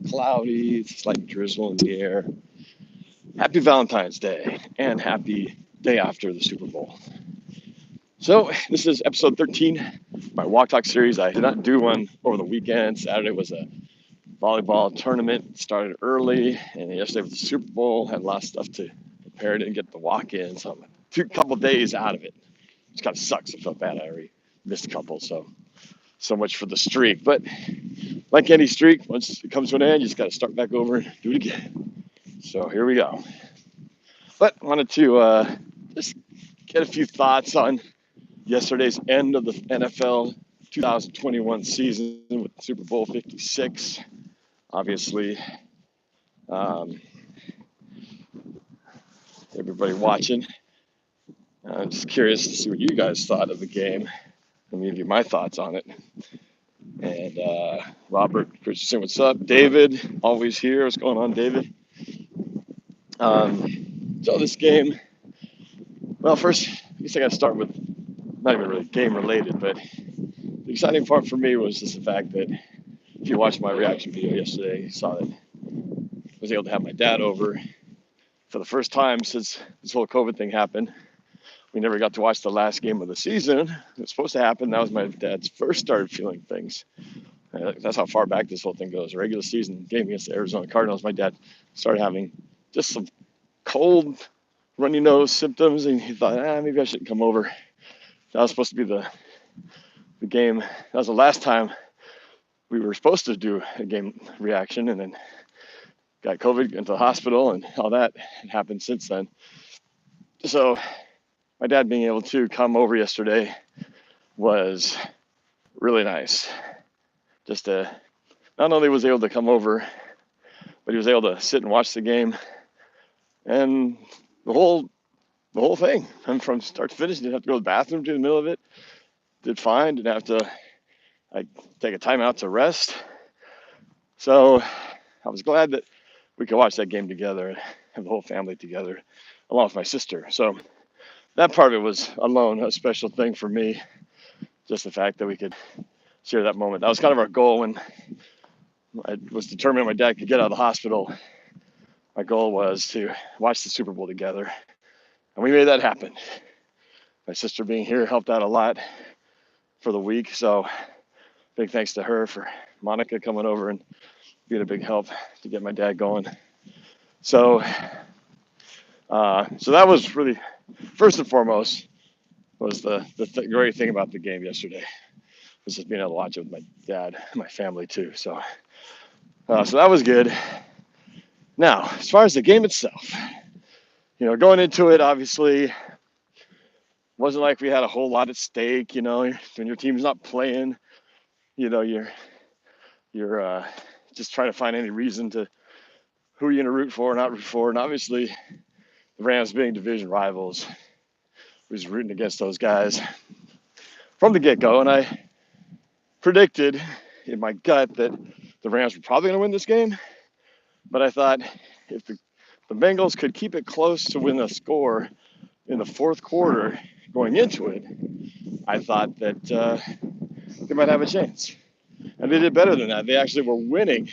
cloudy, it's a slight drizzle in the air. Happy Valentine's Day and happy day after the Super Bowl. So this is episode 13, my Walk Talk series. I did not do one over the weekend. Saturday was a volleyball tournament. It started early, and yesterday was the Super Bowl. Had a lot of stuff to prepare. Didn't get the walk in, so I'm a couple days out of it. Which kind of sucks. I felt bad. I already missed a couple, so much for the streak. But like any streak, once it comes to an end, you just got to start back over and do it again. So here we go. But I wanted to just get a few thoughts on yesterday's end of the NFL 2021 season with Super Bowl 56. Obviously, everybody watching. I'm just curious to see what you guys thought of the game. Let me give you my thoughts on it. And Robert Christensen, what's up? David, always here. What's going on, David? So this game, well, first, I guess I got to start with not even really game related, but the exciting part for me was just the fact that if you watched my reaction video yesterday, you saw that I was able to have my dad over for the first time since this whole COVID thing happened. We never got to watch the last game of the season. It was supposed to happen. That was my dad's first started feeling things. That's how far back this whole thing goes. Regular season game against the Arizona Cardinals, my dad started having just some cold, runny nose symptoms, and he thought, maybe I shouldn't come over. That was supposed to be the game. That was the last time we were supposed to do a game reaction, and then got COVID into the hospital, and all that happened since then. So my dad being able to come over yesterday was really nice. Just not only was he able to come over, but he was able to sit and watch the game, and the whole thing. And from start to finish, didn't have to go to the bathroom to the middle of it. Did fine. Didn't have to take a time out to rest. So I was glad that we could watch that game together and have the whole family together, along with my sister. So that part of it was alone a special thing for me. Just the fact that we could share that moment. That was kind of our goal when I was determined my dad could get out of the hospital. My goal was to watch the Super Bowl together, and we made that happen. My sister being here helped out a lot for the week, so big thanks to her for Monica coming over and being a big help to get my dad going. So that was really, first and foremost, was the great thing about the game yesterday. Was just being able to watch it with my dad and my family too. So that was good. Now, as far as the game itself, going into it, obviously, wasn't like we had a whole lot at stake. When your team's not playing, you're just trying to find any reason to who you're going to root for or not root for. And obviously, the Rams being division rivals, was rooting against those guys from the get-go. And I predicted in my gut that the Rams were probably going to win this game. But I thought if the Bengals could keep it close to win the score in the fourth quarter going into it, I thought that they might have a chance. And they did better than that. They actually were winning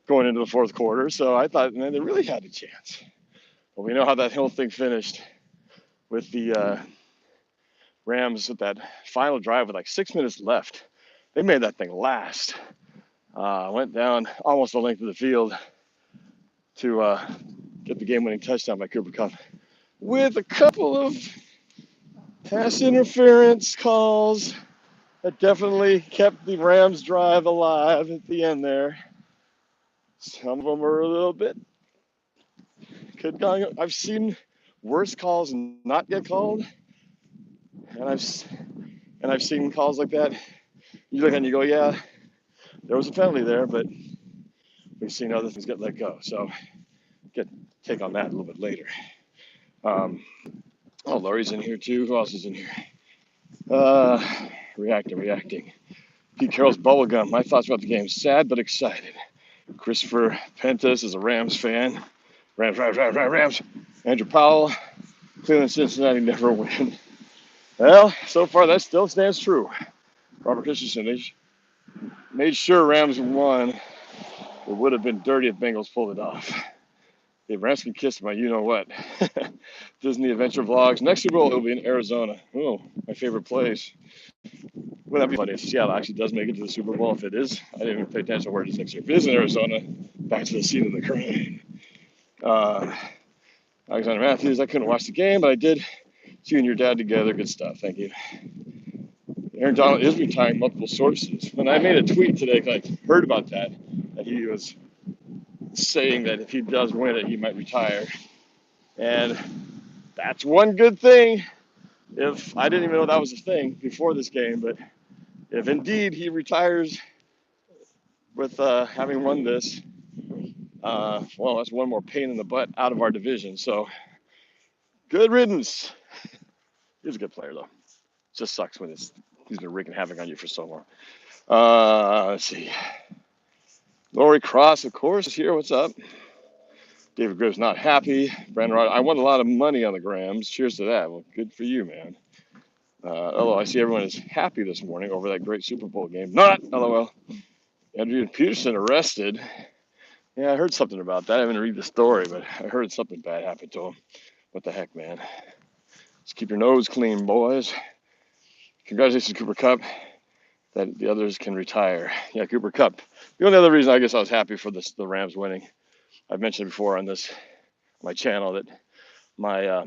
going into the fourth quarter. So I thought, man, they really had a chance. Well, we know how that whole thing finished with the Rams with that final drive with like 6 minutes left. They made that thing last. Went down almost the length of the field to get the game-winning touchdown by Cooper Kupp with a couple of pass interference calls that definitely kept the Rams drive alive at the end there. Some of them were a little bit I've seen worse calls not get called, and I've seen calls like that. You look and you go, yeah, there was a penalty there, but we've seen other things get let go. So take on that a little bit later. Laurie's in here too. Who else is in here? Reacting. Pete Carroll's bubblegum. My thoughts about the game: sad but excited. Christopher Pentas is a Rams fan. Rams. Andrew Powell, Cleveland, Cincinnati never win. Well, so far that still stands true. Robert Christensen made sure Rams won It would have been dirty if Bengals pulled it off. The Rams can kiss my you-know-what. Disney Adventure Vlogs. Next Super Bowl, it'll be in Arizona. Oh, my favorite place. Wouldn't that be funny if Seattle actually does make it to the Super Bowl? If it is, I didn't even pay attention to where it is next year. If it is in Arizona, back to the scene of the crime. Alexander Matthews, I couldn't watch the game, but I did see you and your dad together. Good stuff. Thank you. Aaron Donald is retiring multiple sources. When I made a tweet today, because I heard about that he was saying that if he does win it, he might retire. And that's one good thing. If I didn't even know that was a thing before this game, but if indeed he retires with having won this, well, that's one more pain in the butt out of our division. So good riddance. He's a good player, though. It just sucks when he's been wreaking havoc on you for so long. Let's see. Lori Cross, of course, is here. What's up? David Gribb's not happy. Brandon Rod, I won a lot of money on the Grams. Cheers to that. Well, good for you, man. Although I see everyone is happy this morning over that great Super Bowl game. Not, LOL. Andrew Peterson arrested. Yeah, I heard something about that. I haven't read the story, but I heard something bad happened to him. What the heck, man? Just keep your nose clean, boys. Congratulations, Cooper Kupp, that the others can retire. Yeah, Cooper Kupp. The only other reason I guess I was happy for the Rams winning, I've mentioned before on my channel that my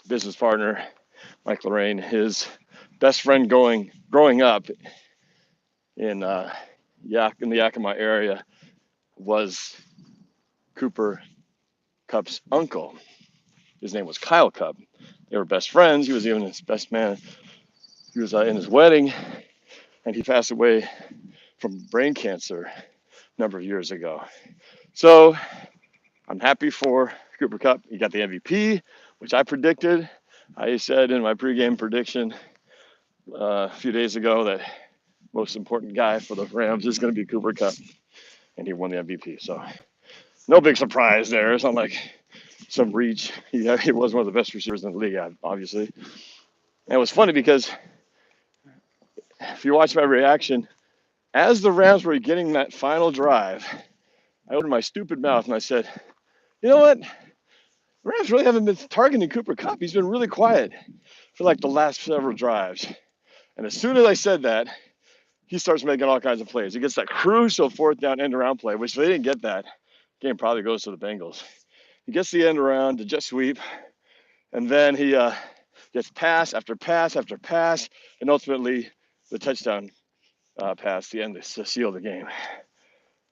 business partner, Mike Lorraine, his best friend growing up in the Yakima area was Cooper Kupp's uncle. His name was Kyle Kupp. They were best friends. He was even his best man. He was in his wedding, and he passed away from brain cancer a number of years ago. So I'm happy for Cooper Kupp. He got the MVP, which I predicted. I said in my pregame prediction a few days ago that most important guy for the Rams is going to be Cooper Kupp, and he won the MVP. So no big surprise there. It's not like some reach. He was one of the best receivers in the league, obviously. And it was funny because if you watch my reaction, as the Rams were getting that final drive, I opened my stupid mouth and I said, you know what? The Rams really haven't been targeting Cooper Kupp. He's been really quiet for like the last several drives. And as soon as I said that, he starts making all kinds of plays. He gets that crucial fourth down end around play, which if they didn't get that, game probably goes to the Bengals. He gets the end around, the jet sweep, and then he gets pass after pass after pass, and ultimately the touchdown pass, the end to seal the game.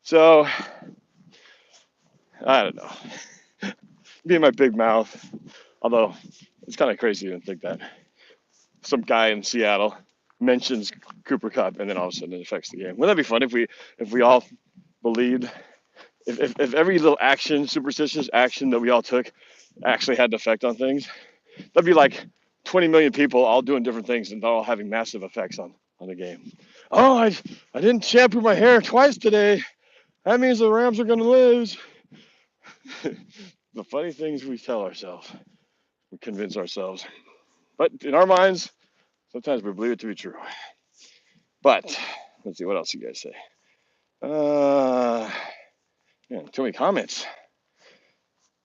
So, I don't know. Being my big mouth, although it's kind of crazy to think that some guy in Seattle mentions Cooper Kupp and then all of a sudden it affects the game. Wouldn't that be fun if we all believed, if every little action, superstitious action that we all took actually had an effect on things? That'd be like 20 million people all doing different things and all having massive effects on the game. Oh, I didn't shampoo my hair twice today. That means the Rams are going to lose. The funny things we tell ourselves, we convince ourselves. But in our minds, sometimes we believe it to be true. But let's see, what else you guys say? Too many comments.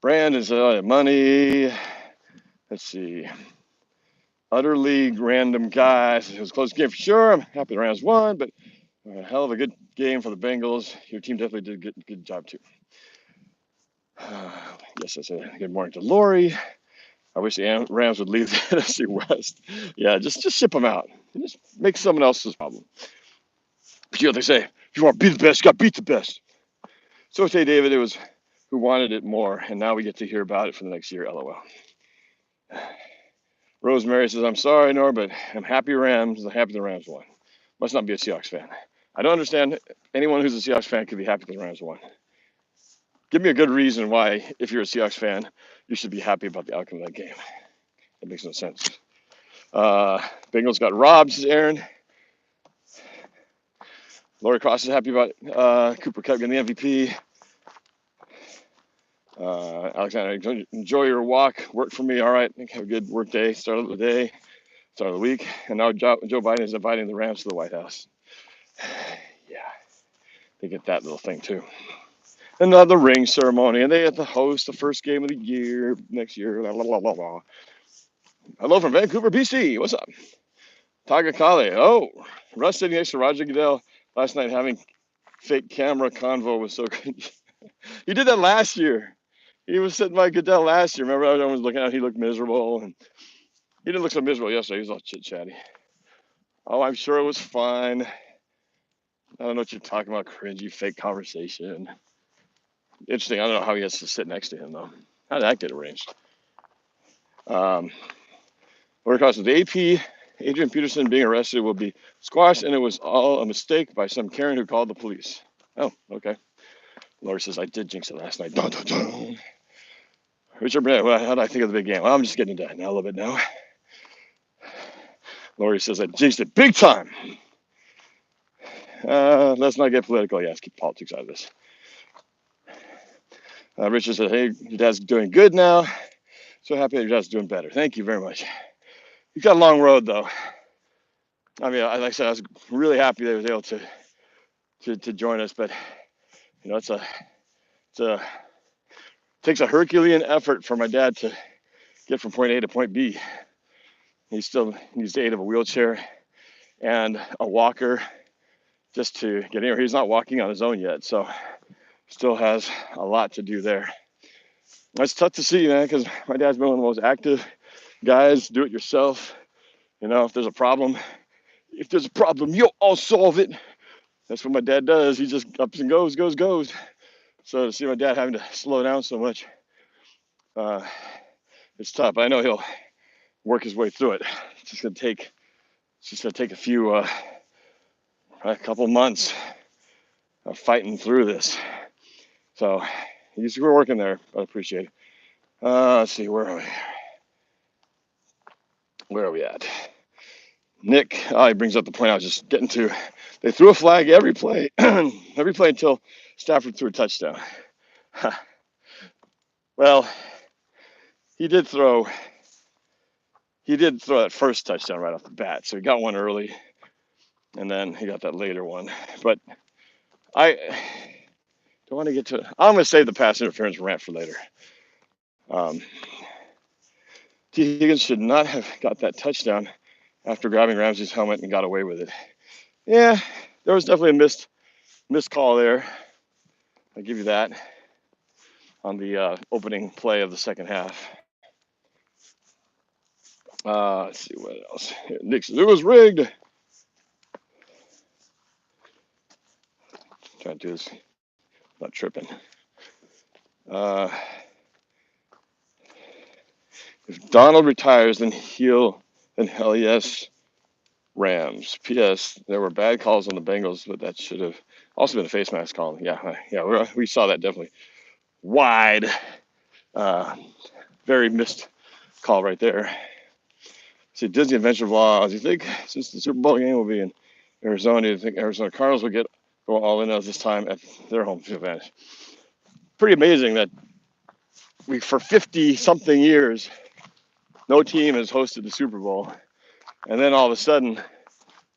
Brand is money. Let's see. Utterly random guys. It was a close game for sure. I'm happy the Rams won, but a hell of a good game for the Bengals. Your team definitely did a good job too. Yes, I said good morning to Lori. I wish the Rams would leave the NFC West. Yeah, just ship them out. Just make someone else's problem. But you know what they say, if you want to be the best, you got to beat the best. So say David, it was who wanted it more, and now we get to hear about it for the next year, LOL. Rosemary says, I'm sorry, Norb, but I'm happy Rams. I'm happy the Rams won. Must not be a Seahawks fan. I don't understand anyone who's a Seahawks fan could be happy the Rams won. Give me a good reason why, if you're a Seahawks fan, you should be happy about the outcome of that game. That makes no sense. Bengals got robbed, says Aaron. Lori Cross is happy about Cooper Kupp getting the MVP. Alexander, enjoy your walk. Work for me. All right. Have a good work day. Start of the day. Start of the week. And now Joe Biden is inviting the Rams to the White House. Yeah. They get that little thing too. And they'll have the ring ceremony, and they have to host the first game of the year next year. Blah, blah, blah, blah, blah. Hello from Vancouver, BC. What's up? Tagakale. Oh, Russ sitting next to Roger Goodell last night having fake camera convo was so good. He did that last year. He was sitting by Goodell last year. Remember, everyone was looking at him. He looked miserable. And he didn't look so miserable yesterday. He was all chit-chatty. Oh, I'm sure it was fine. I don't know what you're talking about, cringy, fake conversation. Interesting. I don't know how he has to sit next to him, though. How did that get arranged? Across with AP, Adrian Peterson being arrested will be squashed, and it was all a mistake by some Karen who called the police. Oh, okay. Laura says, I did jinx it last night. Dun, dun, dun. Richard Burnett, well, how do I think of the big game? Well, I'm just getting into that now a little bit now. Lori says, I jinxed it big time. Let's not get political. Yes, keep politics out of this. Richard said, hey, your dad's doing good now. So happy that your dad's doing better. Thank you very much. He's got a long road, though. I mean, like I said, I was really happy that he was able to join us, but you know, it takes a Herculean effort for my dad to get from point A to point B. He still needs the aid of a wheelchair and a walker just to get here. He's not walking on his own yet, so still has a lot to do there. It's tough to see, man, because my dad's been one of the most active guys. Do it yourself. You know, if there's a problem, I'll solve it. That's what my dad does. He just ups and goes. So to see my dad having to slow down so much, it's tough. I know he'll work his way through it. It's just gonna take a couple months of fighting through this. So we're working there. I appreciate it. Let's see, where are we? Where are we at? Nick, he brings up the point I was just getting to. They threw a flag every play, until Stafford threw a touchdown. Well, he did throw that first touchdown right off the bat, so he got one early, and then he got that later one. But I don't want to get to it. I'm going to save the pass interference rant for later. T. Higgins should not have got that touchdown after grabbing Ramsey's helmet and got away with it. Yeah, there was definitely a missed call there. I'll give you that on the opening play of the second half. Let's see what else. Nick says it was rigged. Trying to do this, not tripping. If Donald retires, then hell yes, Rams. P.S. There were bad calls on the Bengals, but that should have also been a face mask call. Yeah, we saw that definitely. Wide, very missed call right there. See, Disney Adventure Vlogs. You think since the Super Bowl game will be in Arizona, do you think Arizona Cardinals will go all in this time at their home field advantage? Pretty amazing that for 50-something years, no team has hosted the Super Bowl, and then all of a sudden,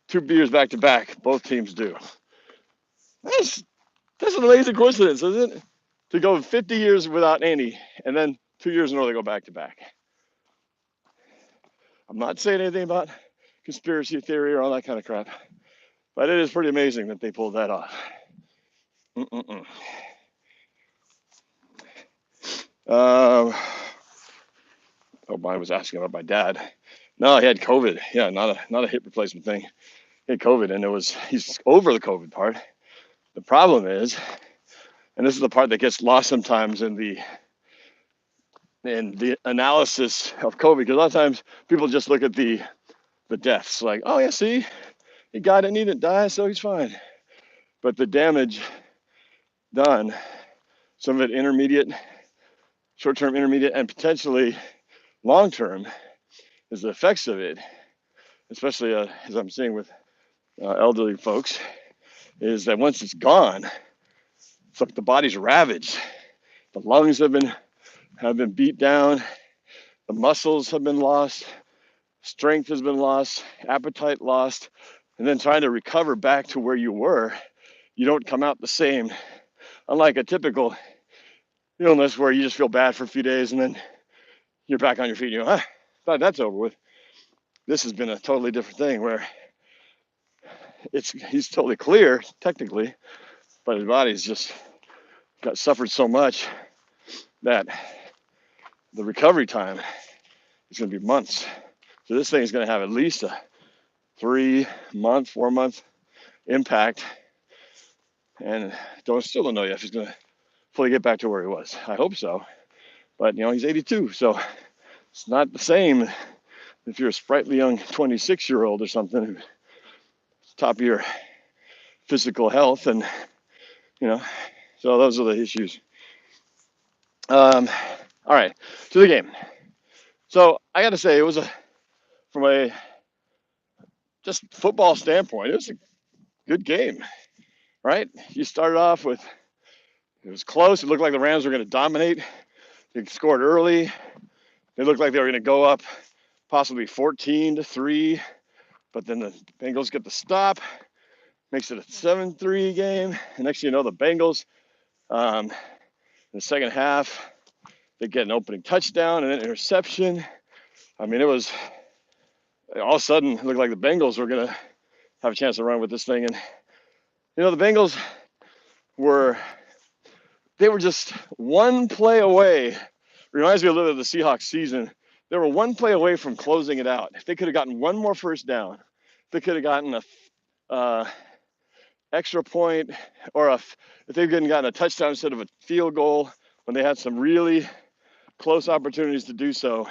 2 years back to back, both teams do. That's an amazing coincidence, isn't it? To go 50 years without any, and then 2 years in a row they go back to back. I'm not saying anything about conspiracy theory or all that kind of crap, but it is pretty amazing that they pulled that off. Mine was asking about my dad. No, he had COVID. Yeah, not a hip replacement thing. He had COVID, and he's over the COVID part. The problem is, and this is the part that gets lost sometimes in the analysis of COVID, because a lot of times people just look at the deaths, like, oh yeah, see, he got it and he didn't die, so he's fine. But the damage done, some of it intermediate, short-term, intermediate, and potentially long-term, is the effects of it, especially as I'm seeing with elderly folks, is that once it's gone, it's like the body's ravaged. The lungs have been beat down, the muscles have been lost, strength has been lost, appetite lost, and then trying to recover back to where you were, you don't come out the same unlike a typical illness where you just feel bad for a few days and then you're back on your feet and you go, thought that's over with. This has been a totally different thing where he's totally clear technically, but his body's just suffered so much that the recovery time is going to be months. So this thing is going to have at least a 3-month, 4-month impact, and still don't know yet if he's going to fully get back to where he was. I hope so, but he's 82, so it's not the same if you're a sprightly young 26-year-old or something who's top of your physical health, and so those are the issues. All right, to the game. So I got to say, it was from a just football standpoint, it was a good game, right? You started off with, it was close. It looked like the Rams were going to dominate. They scored early. They looked like they were going to go up possibly 14-3, but then the Bengals get the stop, makes it a 7-3 game. And next thing you know, the Bengals, in the second half, they get an opening touchdown and an interception. I mean, it was all of a sudden, it looked like the Bengals were going to have a chance to run with this thing. And, the Bengals were just one play away. Reminds me a little of the Seahawks season. They were one play away from closing it out. If they could have gotten one more first down, if they could have gotten a extra point, or if they'd gotten a touchdown instead of a field goal when they had some really close opportunities to do so,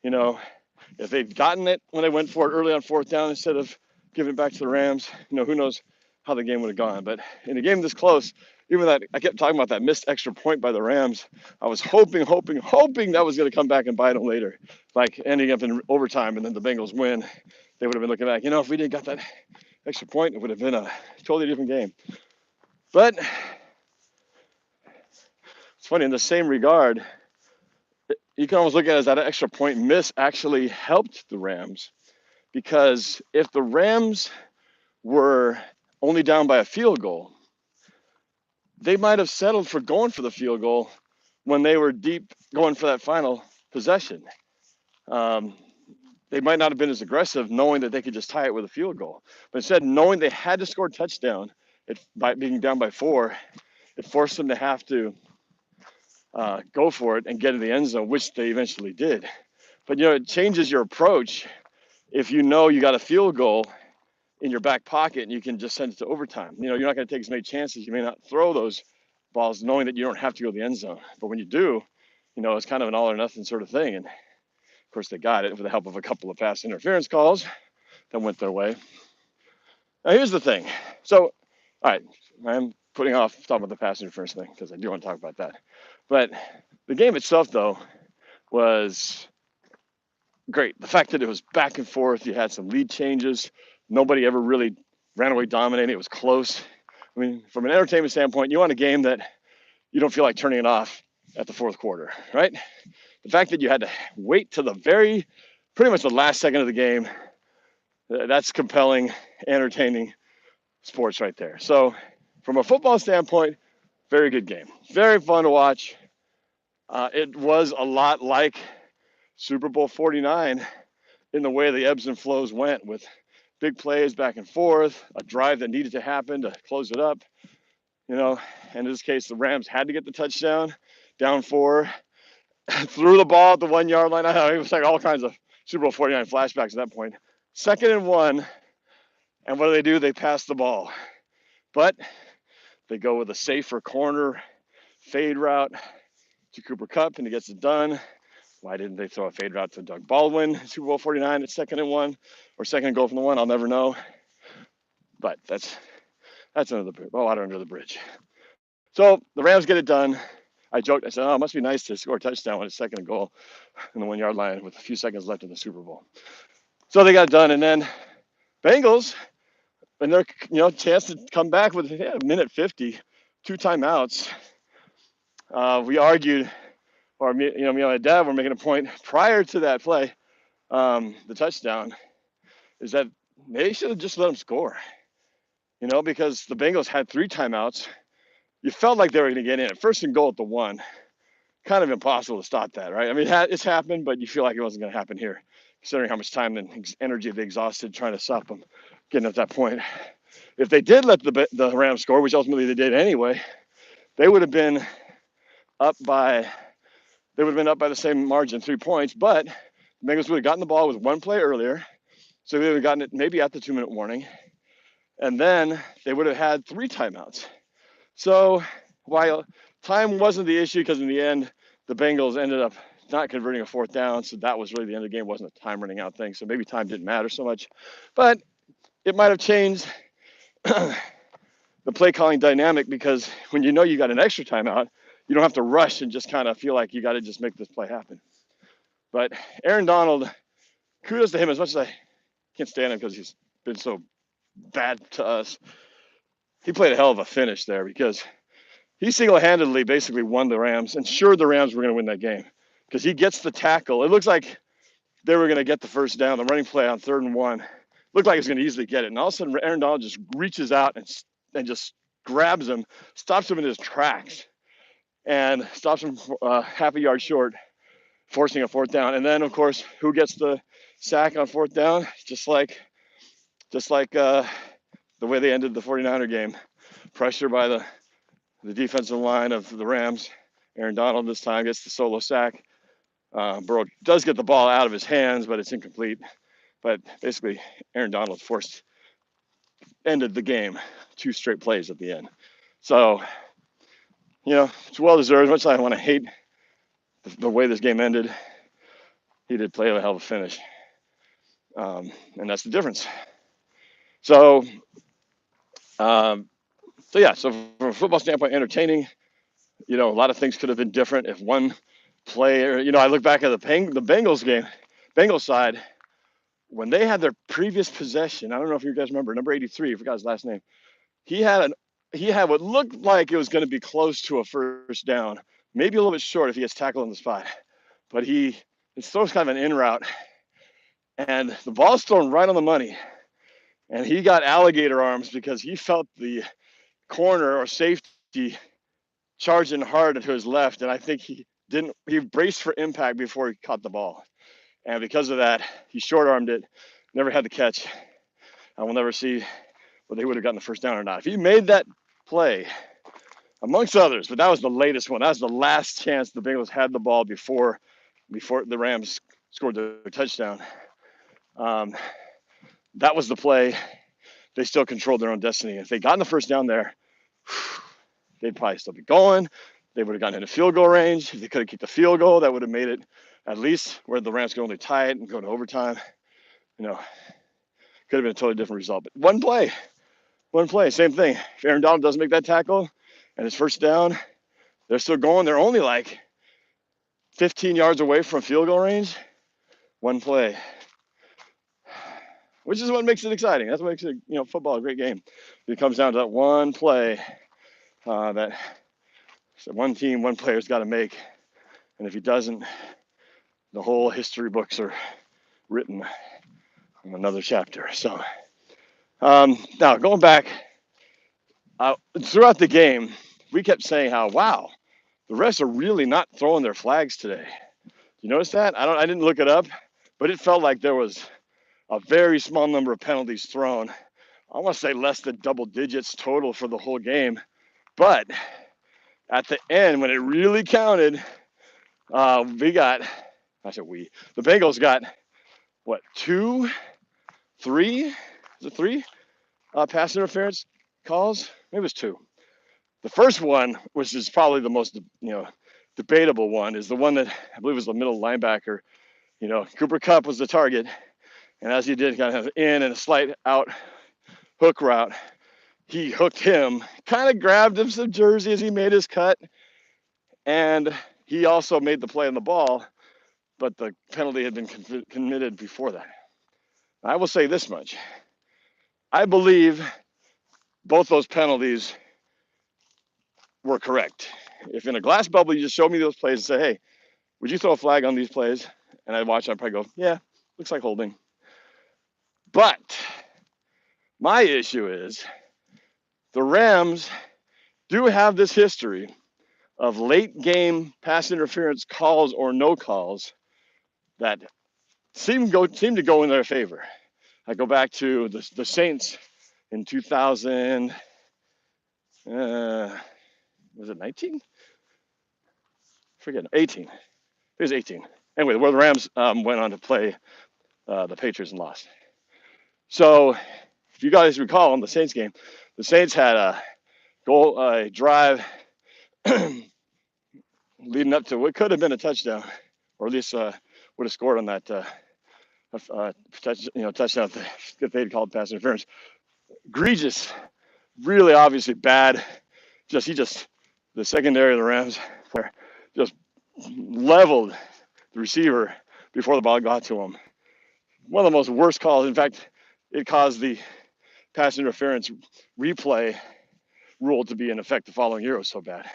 if they'd gotten it when they went for it early on fourth down instead of giving it back to the Rams, who knows how the game would have gone. But in a game this close, even that, I kept talking about that missed extra point by the Rams. I was hoping that was going to come back and bite them later, like ending up in overtime and then the Bengals win. They would have been looking back, if we didn't got that extra point, it would have been a totally different game. But it's funny, in the same regard, you can almost look at it as that extra point miss actually helped the Rams, because if the Rams were only down by a field goal, they might have settled for going for the field goal when they were deep going for that final possession. They might not have been as aggressive knowing that they could just tie it with a field goal. But instead, knowing they had to score a touchdown, by being down by 4, it forced them to have to go for it and get in the end zone, which they eventually did. But, it changes your approach if you got a field goal in your back pocket and you can just send it to overtime. You're not going to take as many chances. You may not throw those balls knowing that you don't have to go to the end zone. But when you do, it's kind of an all or nothing sort of thing. And, of course, they got it with the help of a couple of pass interference calls that went their way. Now, here's the thing. So, all right, I'm putting off talking about the pass interference thing because I do want to talk about that. But the game itself, though, was great. The fact that it was back and forth, you had some lead changes. Nobody ever really ran away dominating. It was close. I mean, from an entertainment standpoint, you want a game that you don't feel like turning it off at the fourth quarter, right? The fact that you had to wait to pretty much the last second of the game, that's compelling, entertaining sports right there. So from a football standpoint, very good game. Very fun to watch. It was a lot like Super Bowl 49 in the way the ebbs and flows went, with big plays back and forth, a drive that needed to happen to close it up, and in this case, the Rams had to get the touchdown, down 4, threw the ball at the 1-yard line. It was like all kinds of Super Bowl 49 flashbacks at that point. 2nd and 1, and what do? They pass the ball. But they go with a safer corner fade route to Cooper Kupp, and he gets it done. Why didn't they throw a fade route to Doug Baldwin in Super Bowl 49 at 2nd and 1 or 2nd and goal from the 1? I'll never know. But that's water under the bridge. So the Rams get it done. I joked. I said, it must be nice to score a touchdown when it's 2nd and goal in the 1-yard line with a few seconds left in the Super Bowl. So they got it done, and then Bengals, and their chance to come back with a minute 50, 2 timeouts. We argued, or me and my dad were making a point prior to that play, the touchdown, is that they should have just let them score. Because the Bengals had 3 timeouts. you felt like they were going to get in. First and goal at the 1, kind of impossible to stop that, right? I mean, it's happened, but you feel like it wasn't going to happen here, considering how much time and energy they exhausted trying to stop them getting at that point. If they did let the Rams score, which ultimately they did anyway, they would have been up by the same margin, 3 points, but the Bengals would have gotten the ball with one play earlier, so they would have gotten it maybe at the 2-minute warning, and then they would have had 3 timeouts. So while time wasn't the issue, because in the end, the Bengals ended up not converting a 4th down, so that was really the end of the game. It wasn't a time running out thing, so maybe time didn't matter so much. But it might have changed the play calling dynamic, because when you know you got an extra timeout, you don't have to rush and just kind of feel like you got to just make this play happen. But Aaron Donald, kudos to him, as much as I can't stand him because he's been so bad to us. He played a hell of a finish there, because he single-handedly basically won the Rams, ensured the Rams were going to win that game, because he gets the tackle. It looks like they were going to get the first down, the running play on 3rd and 1. Looked like he was going to easily get it. And all of a sudden, Aaron Donald just reaches out and just grabs him, stops him in his tracks, and stops him half a yard short, forcing a 4th down. And then, of course, who gets the sack on 4th down? Just like the way they ended the 49er game. Pressure by the defensive line of the Rams. Aaron Donald this time gets the solo sack. Burrow does get the ball out of his hands, but it's incomplete. But basically, Aaron Donald ended the game, 2 straight plays at the end. So, it's well-deserved. As much as I want to hate the way this game ended, he did play a hell of a finish. And that's the difference. So from a football standpoint, entertaining. A lot of things could have been different if one player, I look back at the Bengals game, Bengals side, when they had their previous possession. I don't know if you guys remember, number 83, I forgot his last name. He had what looked like it was going to be close to a first down, maybe a little bit short if he gets tackled on the spot. But he throws kind of an in route, and the ball's thrown right on the money. And he got alligator arms because he felt the corner or safety charging hard to his left, and I think he braced for impact before he caught the ball. And because of that, he short-armed it, never had the catch. I will never see whether he would have gotten the first down or not. If he made that play, amongst others, but that was the latest one. That was the last chance the Bengals had the ball before the Rams scored their touchdown. That was the play. They still controlled their own destiny. If they got in the first down there, they'd probably still be going. They would have gotten into field goal range. If they could have kicked the field goal, that would have made it at least where the Rams could only tie it and go to overtime. Could have been a totally different result. But one play, same thing. If Aaron Donald doesn't make that tackle and it's first down, they're still going. They're only like 15 yards away from field goal range. One play, which is what makes it exciting. That's what makes it, football a great game. It comes down to that one play that one team, one player's got to make. And if he doesn't, the whole history books are written in another chapter. So now going back, throughout the game, we kept saying how, wow, the refs are really not throwing their flags today. You notice that? I didn't look it up, but it felt like there was a very small number of penalties thrown. I want to say less than double digits total for the whole game. But at the end, when it really counted, the Bengals got, what, 2, 3? Is it 3 pass interference calls? Maybe it was 2. The first one, which is probably the most, debatable one, is the one that I believe was the middle linebacker. Cooper Kupp was the target. And as he did kind of in and a slight out hook route, he hooked him, kind of grabbed him some jersey as he made his cut. And he also made the play on the ball, but the penalty had been committed before that. I will say this much. I believe both those penalties were correct. If in a glass bubble you just showed me those plays and say, hey, would you throw a flag on these plays? And I'd watch, I'd probably go, yeah, looks like holding. But my issue is the Rams do have this history of late game pass interference calls or no calls that seem to go in their favor. I go back to the Saints in 2000. Was it 19? Forget 18. It was 18. Anyway, where the Rams went on to play the Patriots and lost. So, if you guys recall in the Saints game, the Saints had a drive leading up to what could have been a touchdown, or at least would have scored on that touchdown if they'd called pass interference. Egregious, really obviously bad. The secondary of the Rams player just leveled the receiver before the ball got to him. One of the most worst calls. In fact, it caused the pass interference replay rule to be in effect the following year. It was so bad.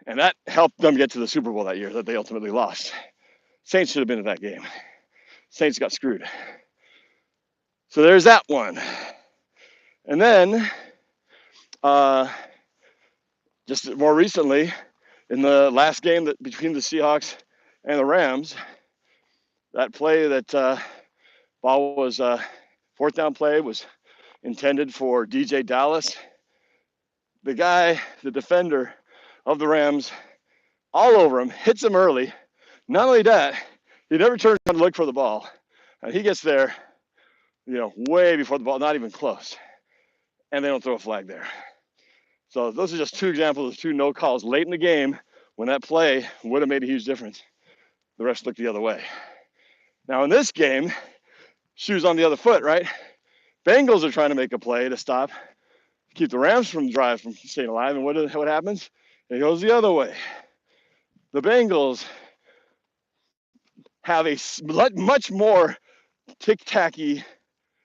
And that helped them get to the Super Bowl that year that they ultimately lost. Saints should have been in that game. Saints got screwed. So there's that one. And then, just more recently, in the last game between the Seahawks and the Rams, that play that ball was fourth down play was intended for DJ Dallas. The guy, the defender of the Rams, all over him, hits him early. Not only that, he never turns around to look for the ball. And he gets there, way before the ball, not even close. And they don't throw a flag there. So those are just two examples of two no calls late in the game when that play would have made a huge difference. The refs looked the other way. Now in this game, shoes on the other foot, right? Bengals are trying to make a play to stop, keep the Rams from staying alive. And what happens? It goes the other way. The Bengals have a much more tick-tacky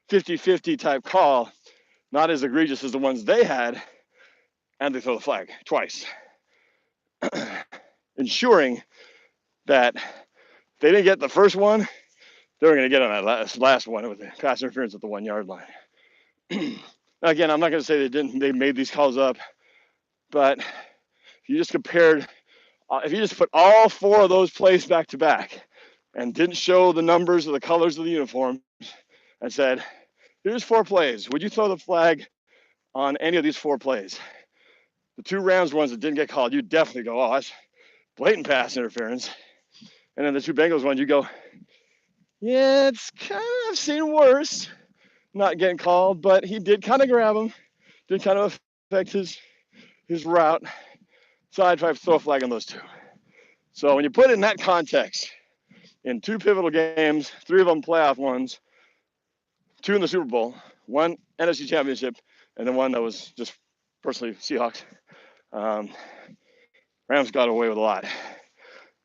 50-50 type call, not as egregious as the ones they had, and they throw the flag twice, ensuring that they didn't get the first one, they were going to get on that last one with the pass interference at the 1 yard line. Again, I'm not going to say they made these calls up, but if you just put all four of those plays back to back and didn't show the numbers or the colors of the uniforms and said, here's 4 plays, would you throw the flag on any of these 4 plays? The 2 Rams ones that didn't get called, you definitely go, oh, that's blatant pass interference. And then the 2 Bengals ones, you go, yeah, it's I've seen worse not getting called, but he did kind of grab him, did kind of affect his route. So I'd try to throw a flag on those 2. So when you put it in that context, in 2 pivotal games, 3 of them playoff ones, 2 in the Super Bowl, 1 NFC Championship, and then 1 that was just personally Seahawks, Rams got away with a lot.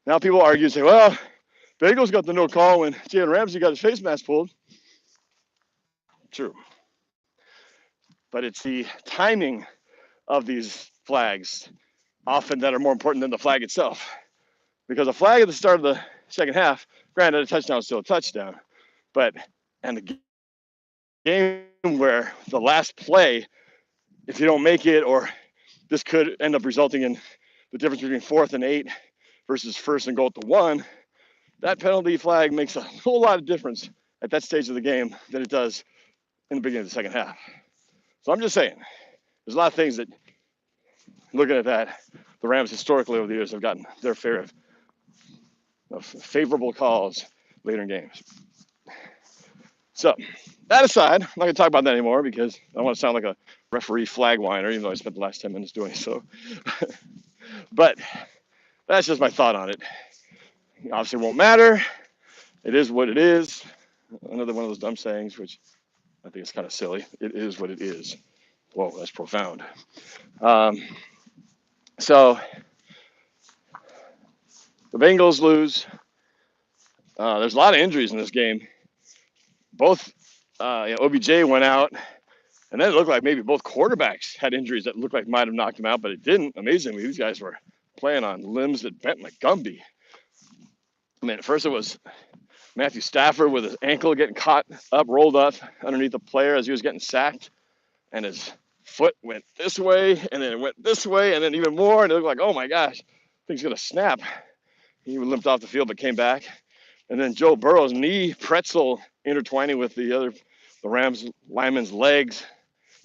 Now people argue and say, well, Bengals got the no call when Jalen Ramsey got his face mask pulled. True. But it's the timing of these flags often that are more important than the flag itself. Because a flag at the start of the second half, granted, a touchdown is still a touchdown. And the game where the last play, if you don't make it, or this could end up resulting in the difference between 4th and 8 versus 1st and goal to 1, that penalty flag makes a whole lot of difference at that stage of the game than it does in the beginning of the second half. So I'm just saying, there's a lot of things that, looking at that, the Rams historically over the years have gotten their fair of favorable calls later in games. So that aside, I'm not going to talk about that anymore because I don't want to sound like a referee flag whiner, even though I spent the last 10 minutes doing so. But that's just my thought on it. Obviously, it won't matter. It is what it is. Another one of those dumb sayings, which I think is kind of silly. It is what it is. Whoa, that's profound. So the Bengals lose. There's a lot of injuries in this game. Both OBJ went out, and then it looked like maybe both quarterbacks had injuries that looked like might have knocked them out, but it didn't. Amazingly, these guys were playing on limbs that bent like Gumby. I mean, at first it was Matthew Stafford with his ankle getting caught up, rolled up underneath the player as he was getting sacked, and his foot went this way, and then it went this way, and then even more, and it looked like, oh my gosh, thing's gonna snap. He limped off the field, but came back. And then Joe Burrow's knee pretzel intertwining with the Rams lineman's legs.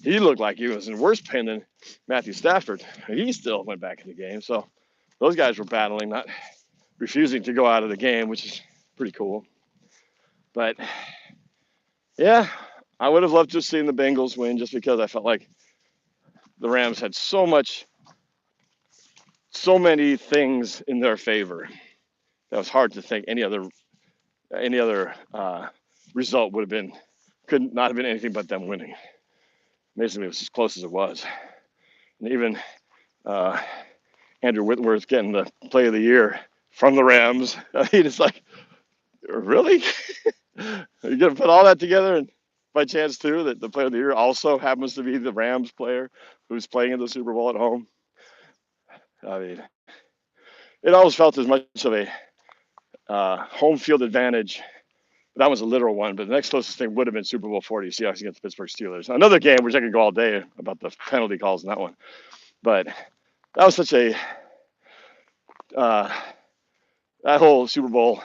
He looked like he was in worse pain than Matthew Stafford. He still went back in the game. So those guys were battling, not refusing to go out of the game, which is pretty cool. But yeah, I would have loved to have seen the Bengals win just because I felt like the Rams had so many things in their favor. That was hard to think any other result could not have been anything but them winning. Amazingly, it was as close as it was. And even Andrew Whitworth getting the play of the year from the Rams. He just like, really? You're going to put all that together, and by chance too that the player of the year also happens to be the Rams player who's playing in the Super Bowl at home. I mean, it always felt as much of a home field advantage. That was a literal one, but the next closest thing would have been Super Bowl 40, Seahawks against the Pittsburgh Steelers. Another game, which I could go all day about the penalty calls in that one. But that was such a that whole Super Bowl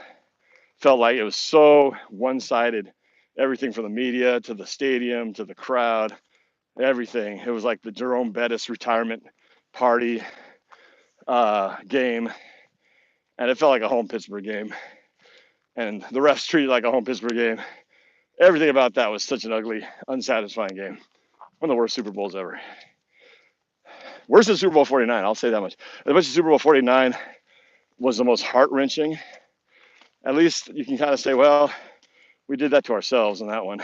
felt like it was so one-sided. Everything from the media to the stadium to the crowd, everything. It was like the Jerome Bettis retirement party game, and it felt like a home Pittsburgh game. And the refs treated it like a home Pittsburgh game. Everything about that was such an ugly, unsatisfying game. One of the worst Super Bowls ever. Worse than Super Bowl 49, I'll say that much. I bet Super Bowl 49 was the most heart-wrenching. At least you can kind of say, well, we did that to ourselves in that one.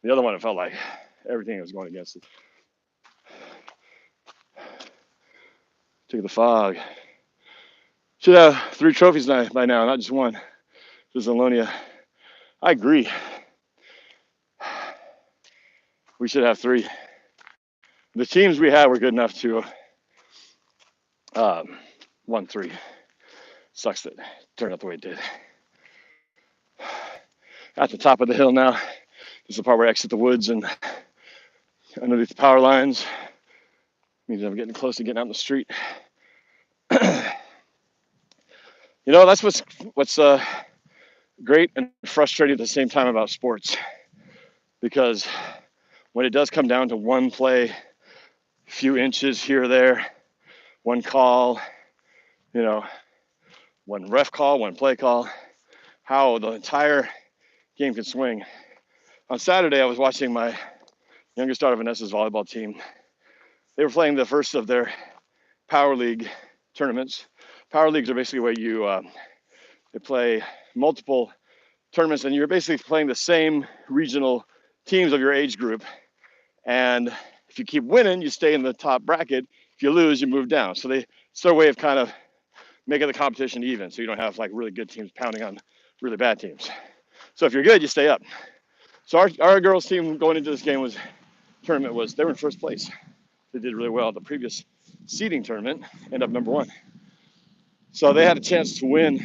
The other one, it felt like everything was going against it. Took the fog. Should have 3 trophies by now, not just one. Zalonia. I agree. We should have 3. The teams we had were good enough to won 3. Sucks that it turned out the way it did. At the top of the hill now. This is the part where I exit the woods and underneath the power lines. Means I'm getting close to getting out in the street. You know, that's what's great and frustrating at the same time about sports, because when it does come down to one play, few inches here or there, one call, you know, one ref call, one play call, how the entire game can swing. On Saturday, I was watching my youngest daughter Vanessa's volleyball team. They were playing the first of their Power League tournaments. Power Leagues are basically where they play multiple tournaments, and you're basically playing the same regional teams of your age group. And if you keep winning, you stay in the top bracket. If you lose, you move down. So it's their way of kind of making the competition even, so you don't have like really good teams pounding on really bad teams. So if you're good, you stay up. So our girls team going into this they were in first place. They did really well. The previous seeding tournament ended up number 1. So they had a chance to win.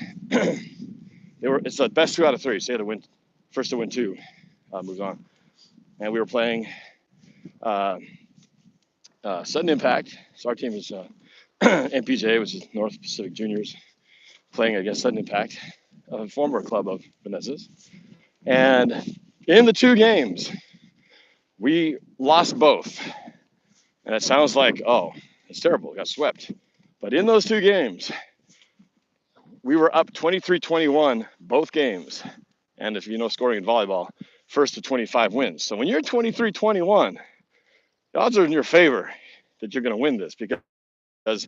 It's the best 2 out of 3. So they had to win, first to win 2, moves on. And we were playing Sudden Impact. So our team is MPJ, which is North Pacific Juniors, playing against Sudden Impact, a former club of Vanessa's. And in the 2 games, we lost both. And it sounds like, oh, it's terrible, we got swept. But in those 2 games, we were up 23-21 both games. And if you know scoring in volleyball, first to 25 wins. So when you're 23-21, the odds are in your favor that you're going to win this, because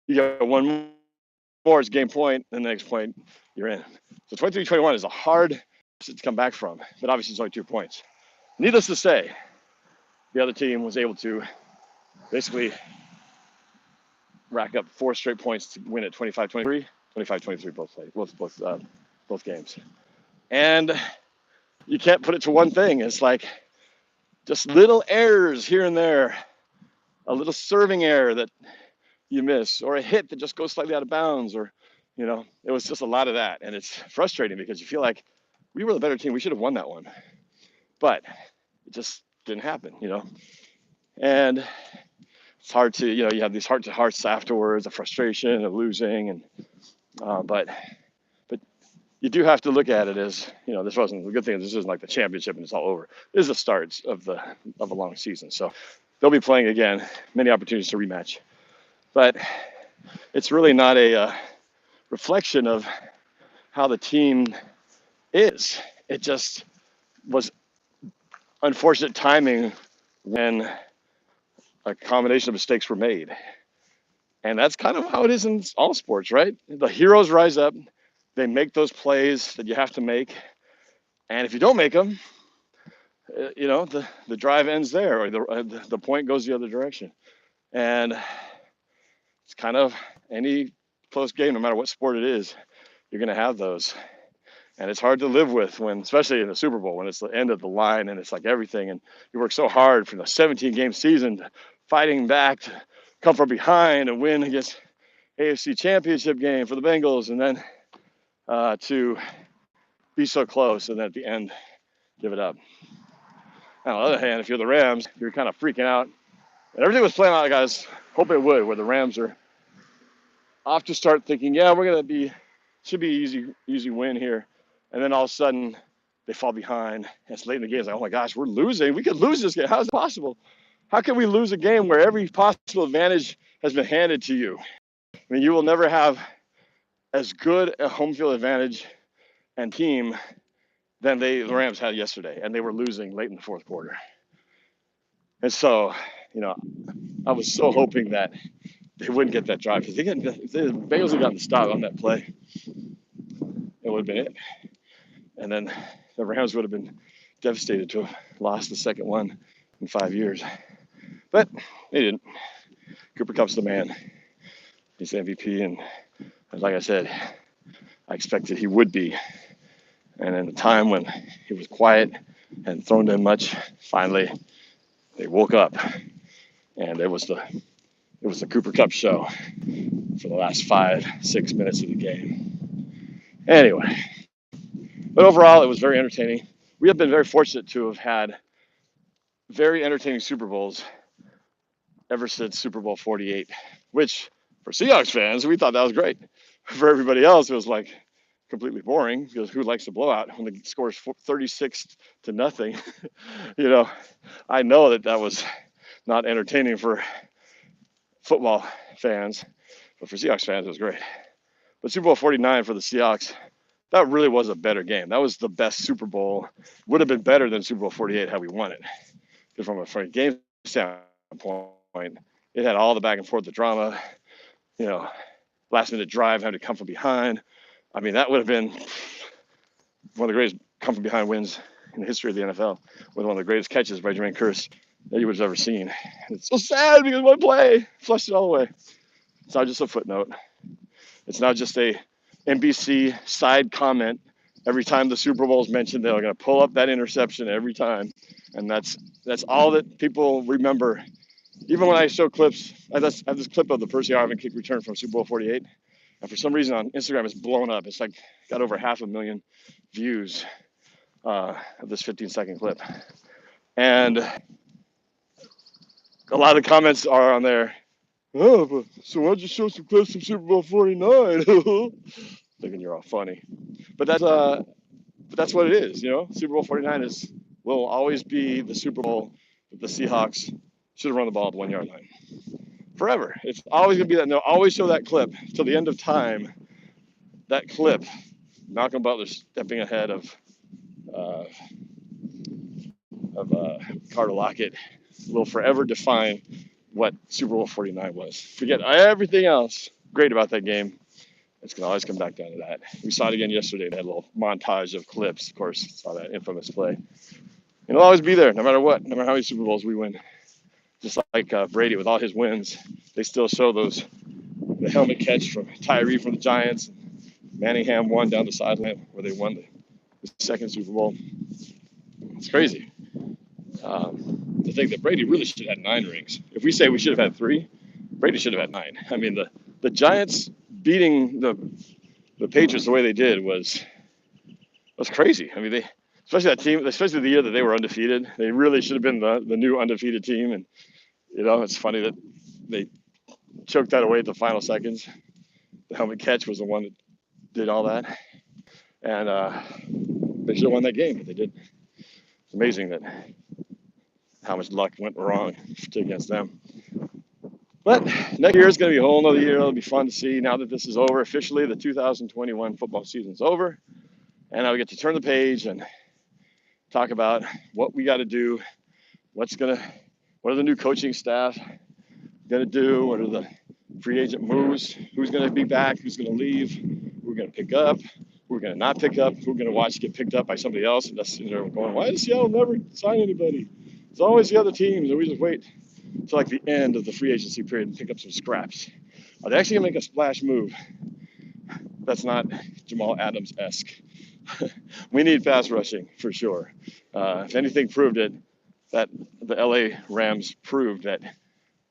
you got one more, it's game point, and the next point, you're in. So 23-21 is a hard to come back from, but obviously it's only 2 points. Needless to say, the other team was able to basically rack up 4 straight points to win at 25-23, 25-23 both games. And you can't put it to one thing. It's like just little errors here and there, a little serving error that you miss, or a hit that just goes slightly out of bounds, or, you know, it was just a lot of that. And it's frustrating because you feel like we were the better team. We should have won that one. But it just didn't happen, you know. And it's hard to, you have these heart-to-hearts afterwards, the frustration of losing, and but you do have to look at it as, this wasn't the good thing. This isn't like the championship and it's all over. This is the start of a long season. So they'll be playing again, many opportunities to rematch. But it's really not a reflection of how the team is. It just was unfortunate timing when a combination of mistakes were made. And that's kind of how it is in all sports, right? The heroes rise up, they make those plays that you have to make. And if you don't make them, the drive ends there, or the point goes the other direction. And it's kind of any close game, no matter what sport it is, you're going to have those. And it's hard to live with when, especially in the Super Bowl, when it's the end of the line and it's like everything. And you work so hard for the 17-game season, fighting back to come from behind and win against AFC Championship game for the Bengals, and then to be so close and then at the end, give it up. On the other hand, if you're the Rams, you're kind of freaking out. And everything was playing out like I was hoping it would, where the Rams are off to start thinking, yeah, should be easy win here. And then all of a sudden, they fall behind. It's late in the game. It's like, oh my gosh, we're losing. We could lose this game. How is it possible? How can we lose a game where every possible advantage has been handed to you? I mean, you will never have as good a home field advantage and team than the Rams had yesterday, and they were losing late in the fourth quarter. And so, I was so hoping that they wouldn't get that drive, because if the Bengals had gotten the stop on that play, it would have been it. And then the Rams would have been devastated to have lost the second one in 5 years. But they didn't. Cooper Kupp's the man. He's the MVP, and like I said, I expected he would be. And in a time when he was quiet and thrown to him much, finally they woke up, and it was the Cooper Kupp show for the last 5-6 minutes of the game. Anyway, but overall it was very entertaining. We have been very fortunate to have had very entertaining Super Bowls ever since Super Bowl 48, which for Seahawks fans, we thought that was great. For everybody else, it was like completely boring, because who likes a blowout when the score is 36-0? I know that was not entertaining for football fans, but for Seahawks fans, it was great. But Super Bowl 49 for the Seahawks, that really was a better game. That was the best Super Bowl. Would have been better than Super Bowl 48 had we won it. Because from a game standpoint, it had all the back and forth, the drama, last minute drive, having to come from behind. I mean, that would have been one of the greatest come from behind wins in the history of the NFL, with one of the greatest catches by Jermaine Kearse that you would have ever seen. And it's so sad because one play flushed it all away. It's not just a footnote. It's not just a NBC side comment. Every time the Super Bowl is mentioned, they're going to pull up that interception every time. And that's all that people remember. Even when I show clips, I have this clip of the Percy Harvin kick return from Super Bowl 48. And for some reason on Instagram, it's blown up. It's like got over 500,000 views of this 15-second clip. And a lot of the comments are on there. Oh, so why don't you show some clips from Super Bowl 49? Thinking you're all funny. But that's what it is, Super Bowl 49 will always be the Super Bowl that the Seahawks should have run the ball at the 1 yard line. Forever. It's always going to be that. And they'll always show that clip till the end of time. That clip, Malcolm Butler stepping ahead of Carter Lockett, will forever define what Super Bowl 49 was. Forget everything else great about that game. It's going to always come back down to that. We saw it again yesterday. They had a little montage of clips. Of course, saw that infamous play. It'll always be there, no matter what, no matter how many Super Bowls we win. Just like Brady with all his wins, they still show the helmet catch from Tyree from the Giants. Manningham won down the sideline where they won the second Super Bowl. It's crazy. To think that Brady really should have had 9 rings. If we say we should have had 3, Brady should have had 9. I mean, the Giants beating the Patriots the way they did was crazy. I mean, especially that team, especially the year that they were undefeated, they really should have been the new undefeated team. And It's funny that they choked that away at the final seconds. The helmet catch was the one that did all that. And they should have won that game, but they did. It's amazing that how much luck went wrong against them. But next year is going to be a whole other year. It'll be fun to see now that this is over. Officially, the 2021 football season's over. And I'll get to turn the page and talk about what we got to do, what are the new coaching staff going to do, what are the free agent moves, who's going to be back, who's going to leave, who we're going to pick up, who we're going to not pick up, who we're going to watch get picked up by somebody else. And that's going, why does Seattle never sign anybody? It's always the other teams, and we just wait until like the end of the free agency period and pick up some scraps. Are they actually going to make a splash move? That's not Jamal Adams-esque. We need pass rushing for sure. If anything proved it, that the LA Rams proved that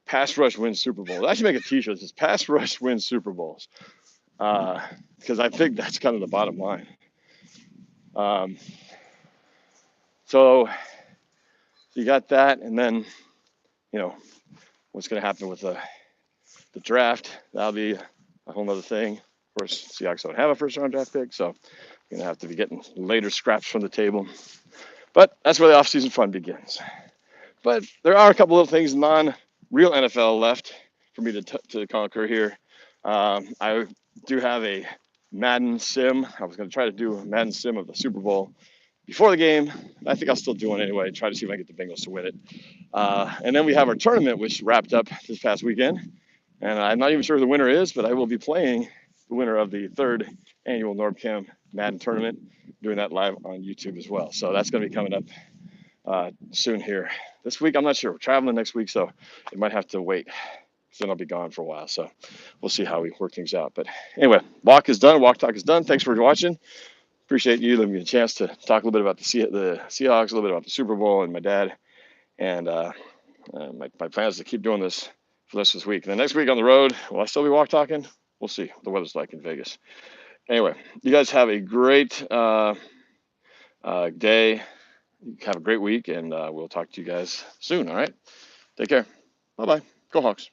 pass rush wins Super Bowls. I should make a t-shirt that says pass rush wins Super Bowls. Because I think that's kind of the bottom line. So you got that, and then, what's going to happen with the draft. That'll be a whole other thing. Of course, Seahawks don't have a first-round draft pick, so you're going to have to be getting later scraps from the table. But that's where the off-season fun begins. But there are a couple little things non-real NFL left for me to conquer here. I do have a Madden sim. I was going to try to do a Madden sim of the Super Bowl before the game. I think I'll still do one anyway, try to see if I can get the Bengals to win it. And then we have our tournament, which wrapped up this past weekend. And I'm not even sure who the winner is, but I will be playing the winner of the 3rd annual NorbCam Madden tournament, doing that live on YouTube as well. So that's going to be coming up soon here. This week, I'm not sure. We're traveling next week, so it might have to wait. Then I'll be gone for a while. So we'll see how we work things out. But anyway, walk is done. Walk talk is done. Thanks for watching. Appreciate you giving me a chance to talk a little bit about the Seahawks, a little bit about the Super Bowl and my dad. And my plan is to keep doing this for the rest of this week. And then next week on the road, will I still be walk talking? We'll see what the weather's like in Vegas. Anyway, you guys have a great day. Have a great week, and we'll talk to you guys soon, all right? Take care. Bye-bye. Go Hawks.